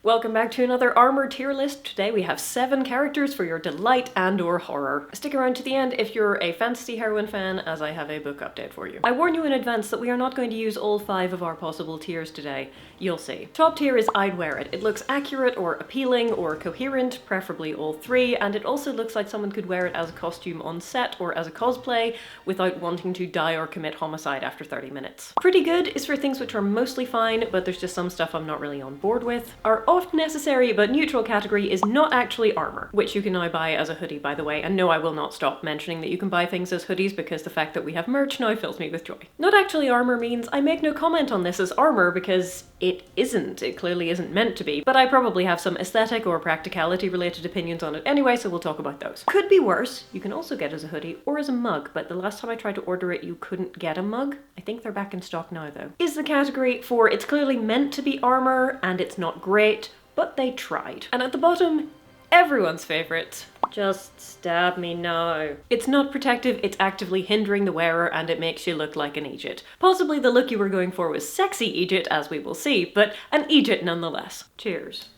Welcome back to another Armour tier list. Today we have 7 characters for your delight and or horror. Stick around to the end if you're a fantasy heroine fan, as I have a book update for you. I warn you in advance that we are not going to use all 5 of our possible tiers today. You'll see. Top tier is I'd wear it. It looks accurate or appealing or coherent, preferably all 3, and it also looks like someone could wear it as a costume on set or as a cosplay without wanting to die or commit homicide after 30 minutes. Pretty good is for things which are mostly fine, but there's just some stuff I'm not really on board with. Our oft necessary but neutral category is not actually armor, which you can now buy as a hoodie, by the way, and no, I will not stop mentioning that you can buy things as hoodies because the fact that we have merch now fills me with joy. Not actually armor means I make no comment on this as armor because it isn't. It clearly isn't meant to be, but I probably have some aesthetic or practicality related opinions on it anyway, so we'll talk about those. Could be worse. You can also get as a hoodie or as a mug, but the last time I tried to order it, you couldn't get a mug. I think they're back in stock now though. Is the category for it's clearly meant to be armor and it's not great, but they tried. And at the bottom, everyone's favorite. Just stab me now. It's not protective, it's actively hindering the wearer, and it makes you look like an Eejit. Possibly the look you were going for was sexy Eejit, as we will see, but an Eejit nonetheless. Cheers.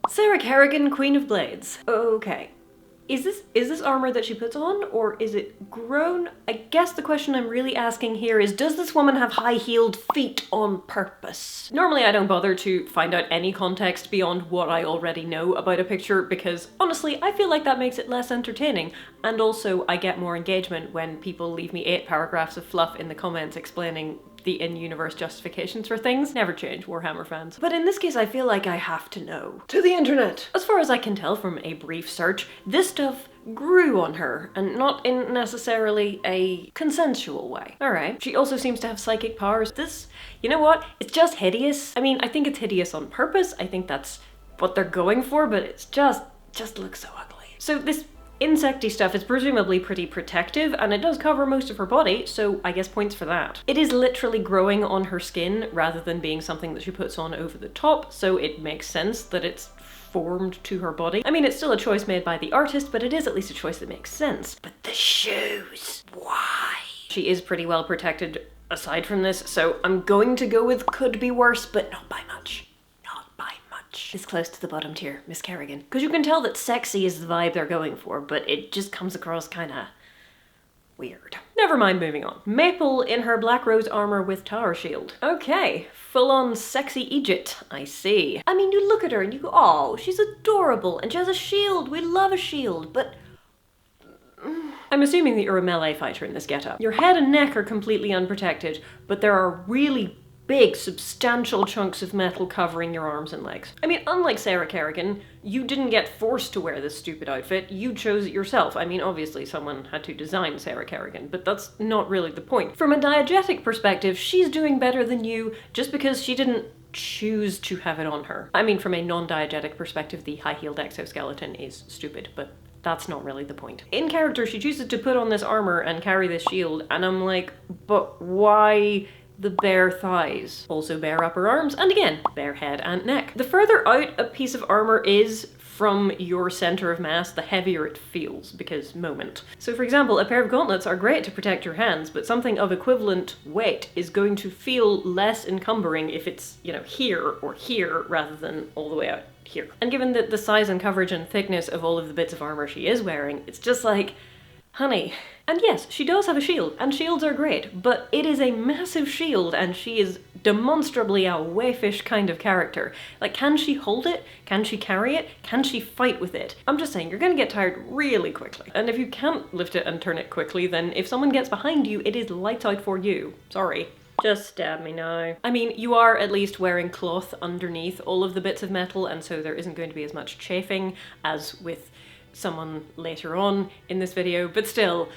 Sarah Kerrigan, Queen of Blades. Okay. Is this armor that she puts on, or is it grown? I guess the question I'm really asking here is, does this woman have high-heeled feet on purpose? Normally I don't bother to find out any context beyond what I already know about a picture because, honestly, I feel like that makes it less entertaining, and also I get more engagement when people leave me 8 paragraphs of fluff in the comments explaining the in-universe justifications for things. Never change, Warhammer fans. But in this case, I feel like I have to know. To the internet! As far as I can tell from a brief search, this stuff grew on her, and not in necessarily a consensual way. Alright. She also seems to have psychic powers. This, you know what? It's just hideous. I mean, I think it's hideous on purpose. I think that's what they're going for, but it's just looks so ugly. So this insecty stuff is presumably pretty protective, and it does cover most of her body, so I guess points for that. It is literally growing on her skin rather than being something that she puts on over the top, so it makes sense that it's formed to her body. I mean, it's still a choice made by the artist, but it is at least a choice that makes sense. But the shoes, why? She is pretty well protected aside from this, so I'm going to go with could be worse, but not by much. Is close to the bottom tier, Miss Kerrigan. Because you can tell that sexy is the vibe they're going for, but it just comes across kinda weird. Never mind, moving on. Maple in her black rose armor with tower shield. Okay, full-on sexy Eejit, I see. I mean, you look at her and you go, oh, she's adorable, and she has a shield, we love a shield, but I'm assuming that you're a melee fighter in this getup. Your head and neck are completely unprotected, but there are really big, substantial chunks of metal covering your arms and legs. I mean, unlike Sarah Kerrigan, you didn't get forced to wear this stupid outfit, you chose it yourself. I mean, obviously someone had to design Sarah Kerrigan, but that's not really the point. From a diegetic perspective, she's doing better than you just because she didn't choose to have it on her. I mean, from a non-diegetic perspective, the high-heeled exoskeleton is stupid, but that's not really the point. In character, she chooses to put on this armor and carry this shield, and I'm like, but why the bare thighs? Also bare upper arms, and again, bare head and neck. The further out a piece of armor is from your center of mass, the heavier it feels, because moment. So for example, a pair of gauntlets are great to protect your hands, but something of equivalent weight is going to feel less encumbering if it's, you know, here or here rather than all the way out here. And given that the size and coverage and thickness of all of the bits of armor she is wearing, it's just like, honey. And yes, she does have a shield, and shields are great, but it is a massive shield, and she is demonstrably a wayfish kind of character. Like, can she hold it? Can she carry it? Can she fight with it? I'm just saying, you're gonna get tired really quickly. And if you can't lift it and turn it quickly, then if someone gets behind you, it is lights out for you. Sorry. Just stab me now. I mean, you are at least wearing cloth underneath all of the bits of metal, and so there isn't going to be as much chafing as with someone later on in this video, but still,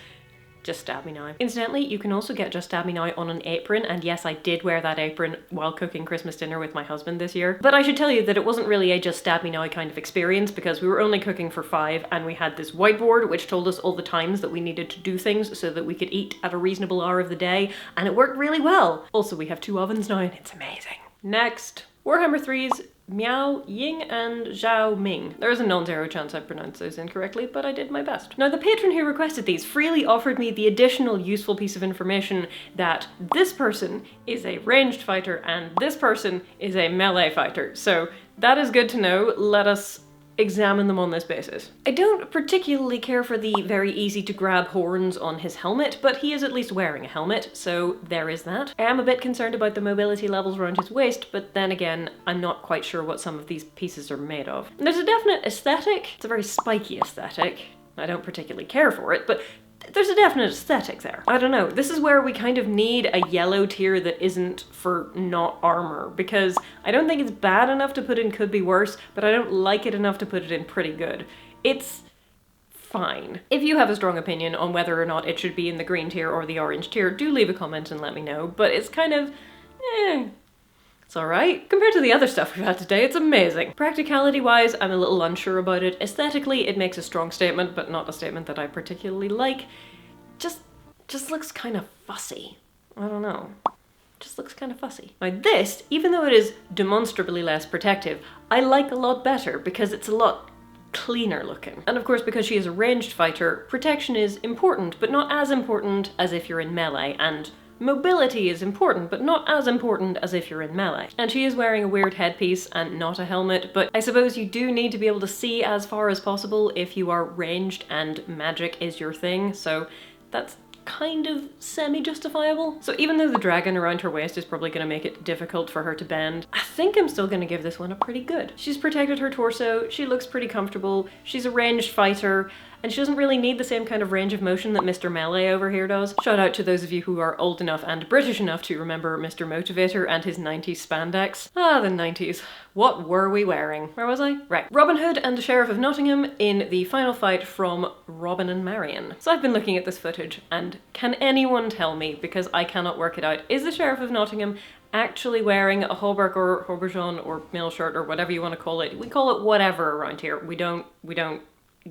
just stab me now. Incidentally, you can also get Just Stab Me Now on an apron, and yes, I did wear that apron while cooking Christmas dinner with my husband this year. But I should tell you that it wasn't really a Just Stab Me Now kind of experience, because we were only cooking for 5, and we had this whiteboard which told us all the times that we needed to do things so that we could eat at a reasonable hour of the day, and it worked really well. Also, we have 2 ovens now, and it's amazing. Next, Warhammer 3's Miao Ying and Zhao Ming. There is a non-zero chance I pronounced those incorrectly, but I did my best. Now, the patron who requested these freely offered me the additional useful piece of information that this person is a ranged fighter and this person is a melee fighter. So That is good to know. Let us examine them on this basis. I don't particularly care for the very easy to grab horns on his helmet, but he is at least wearing a helmet, so there is that. I am a bit concerned about the mobility levels around his waist, but then again, I'm not quite sure what some of these pieces are made of. And there's a definite aesthetic. It's a very spiky aesthetic. I don't particularly care for it, but there's a definite aesthetic there. I don't know, this is where we kind of need a yellow tier that isn't for not armor, because I don't think it's bad enough to put in could be worse, but I don't like it enough to put it in pretty good. It's fine. If you have a strong opinion on whether or not it should be in the green tier or the orange tier, do leave a comment and let me know, but it's kind of, it's alright. Compared to the other stuff we've had today, it's amazing. Practicality-wise, I'm a little unsure about it. Aesthetically, it makes a strong statement, but not a statement that I particularly like. Just looks kind of fussy. I don't know. Just looks kind of fussy. Now this, even though it is demonstrably less protective, I like a lot better because it's a lot cleaner looking. And of course, because she is a ranged fighter, protection is important, but not as important as if you're in melee, and mobility is important, but not as important as if you're in melee. And she is wearing a weird headpiece and not a helmet, but I suppose you do need to be able to see as far as possible if you are ranged and magic is your thing, so that's kind of semi-justifiable. So even though the dragon around her waist is probably going to make it difficult for her to bend, I think I'm still going to give this one a pretty good. She's protected her torso, she looks pretty comfortable, she's a ranged fighter, and she doesn't really need the same kind of range of motion that Mr. Melee over here does. Shout out to those of you who are old enough and British enough to remember Mr. Motivator and his 90s spandex. Ah, the 90s. What were we wearing? Where was I? Right. Robin Hood and the Sheriff of Nottingham in the final fight from Robin and Marian. So I've been looking at this footage, and can anyone tell me, because I cannot work it out, is the Sheriff of Nottingham actually wearing a hauberk or haubergeon or mail shirt or whatever you want to call it? We call it whatever around here. We don't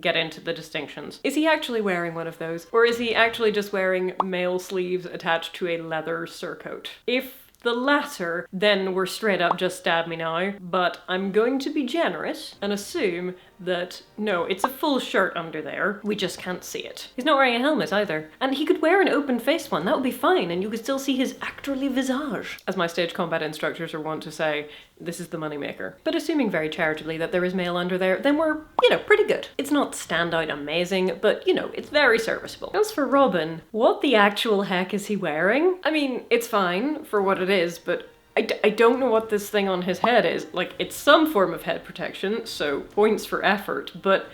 get into the distinctions. Is he actually wearing one of those? Or is he actually just wearing mail sleeves attached to a leather surcoat? If the latter, then we're straight up just stab me now, but I'm going to be generous and assume that no, it's a full shirt under there, we just can't see it. He's not wearing a helmet either. And he could wear an open-faced one, that would be fine, and you could still see his actorly visage. As my stage combat instructors are wont to say, this is the moneymaker. But assuming very charitably that there is mail under there, then we're, pretty good. It's not standout amazing, but, it's very serviceable. As for Robin, what the actual heck is he wearing? I mean, it's fine for what it is, but I don't know what this thing on his head is. Like, it's some form of head protection, so points for effort, but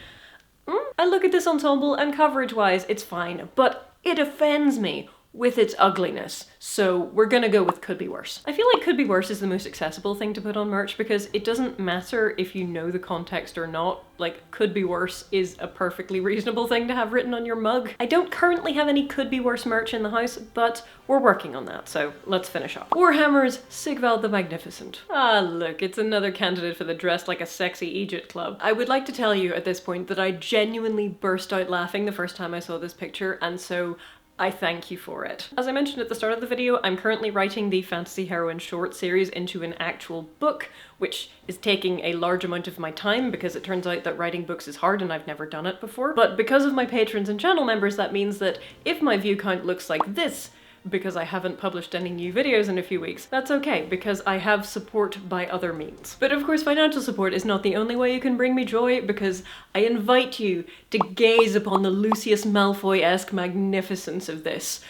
I look at this ensemble and coverage-wise, it's fine, but it offends me with its ugliness, so we're gonna go with could be worse. I feel like could be worse is the most accessible thing to put on merch because it doesn't matter if you know the context or not. Like, could be worse is a perfectly reasonable thing to have written on your mug. I don't currently have any could be worse merch in the house, but we're working on that, so let's finish up. Warhammer's Sigvald the Magnificent. Ah, look, it's another candidate for the Dressed Like a Sexy Eejit Club. I would like to tell you at this point that I genuinely burst out laughing the first time I saw this picture, and so I thank you for it. As I mentioned at the start of the video, I'm currently writing the fantasy heroine short series into an actual book, which is taking a large amount of my time because it turns out that writing books is hard and I've never done it before. But because of my patrons and channel members, that means that if my view count looks like this, because I haven't published any new videos in a few weeks, that's okay, because I have support by other means. But of course, financial support is not the only way you can bring me joy, because I invite you to gaze upon the Lucius Malfoy-esque magnificence of this.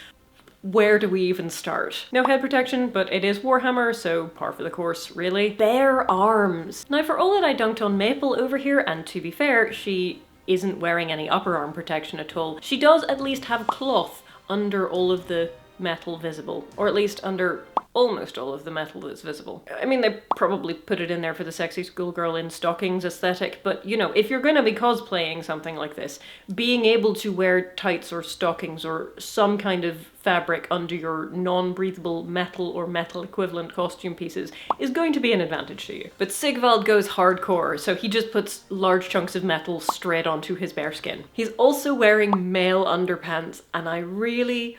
Where do we even start? No head protection, but it is Warhammer, so par for the course, really. Bare arms. Now, for all that I dunked on Maple over here, and to be fair, she isn't wearing any upper arm protection at all, she does at least have cloth under all of the metal visible, or at least under almost all of the metal that's visible. I mean, they probably put it in there for the sexy schoolgirl in stockings aesthetic, but if you're gonna be cosplaying something like this, being able to wear tights or stockings or some kind of fabric under your non-breathable metal or metal equivalent costume pieces is going to be an advantage to you. But Sigvald goes hardcore, so he just puts large chunks of metal straight onto his bare skin. He's also wearing male underpants, and I really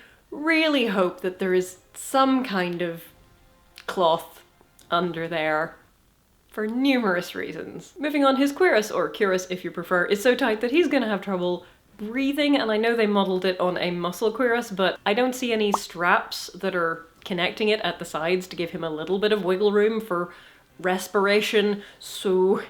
hope that there is some kind of cloth under there for numerous reasons. Moving on, his cuirass, or cuirass if you prefer, is so tight that he's gonna have trouble breathing, and I know they modeled it on a muscle cuirass, but I don't see any straps that are connecting it at the sides to give him a little bit of wiggle room for respiration. So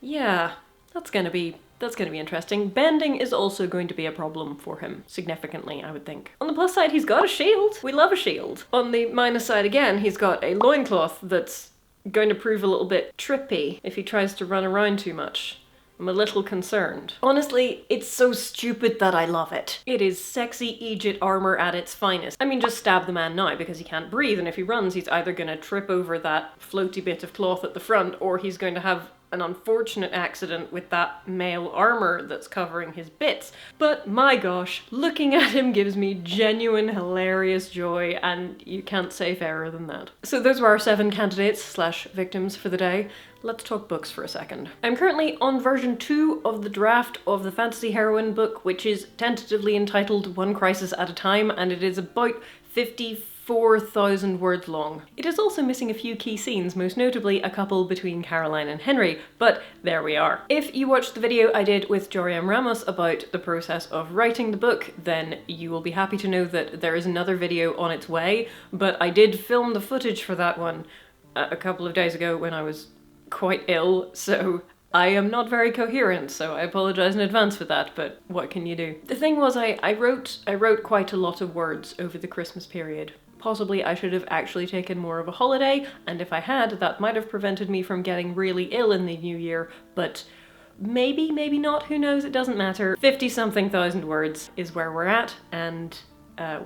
yeah, that's gonna be interesting. Bending is also going to be a problem for him, significantly, I would think. On the plus side, he's got a shield. We love a shield. On the minus side, again, he's got a loincloth that's going to prove a little bit trippy if he tries to run around too much. I'm a little concerned. Honestly, it's so stupid that I love it. It is sexy Eejit armor at its finest. I mean, just stab the man now because he can't breathe, and if he runs, he's either gonna trip over that floaty bit of cloth at the front, or he's going to have an unfortunate accident with that mail armor that's covering his bits. But my gosh, looking at him gives me genuine hilarious joy, and you can't say fairer than that. So those were our 7 candidates slash victims for the day. Let's talk books for a second. I'm currently on version 2 of the draft of the fantasy heroine book, which is tentatively entitled One Crisis at a Time, and it is about 54,000 words long. It is also missing a few key scenes, most notably a couple between Caroline and Henry, but there we are. If you watched the video I did with Joriam Ramos about the process of writing the book, then you will be happy to know that there is another video on its way, but I did film the footage for that one a couple of days ago when I was quite ill, so I am not very coherent, so I apologize in advance for that, but what can you do? The thing was, I wrote quite a lot of words over the Christmas period. Possibly I should have actually taken more of a holiday, and if I had, that might have prevented me from getting really ill in the new year, but maybe, maybe not, who knows, it doesn't matter. 50-something thousand words is where we're at, and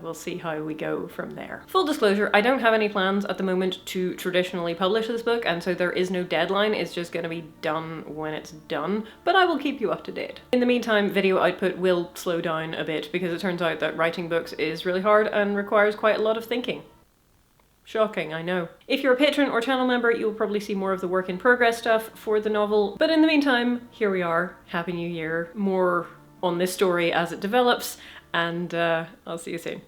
we'll see how we go from there. Full disclosure, I don't have any plans at the moment to traditionally publish this book, and so there is no deadline. It's just going to be done when it's done, but I will keep you up to date. In the meantime, video output will slow down a bit because it turns out that writing books is really hard and requires quite a lot of thinking. Shocking, I know. If you're a patron or channel member, you'll probably see more of the work in progress stuff for the novel, but in the meantime, here we are. Happy New Year. More on this story as it develops, and I'll see you soon.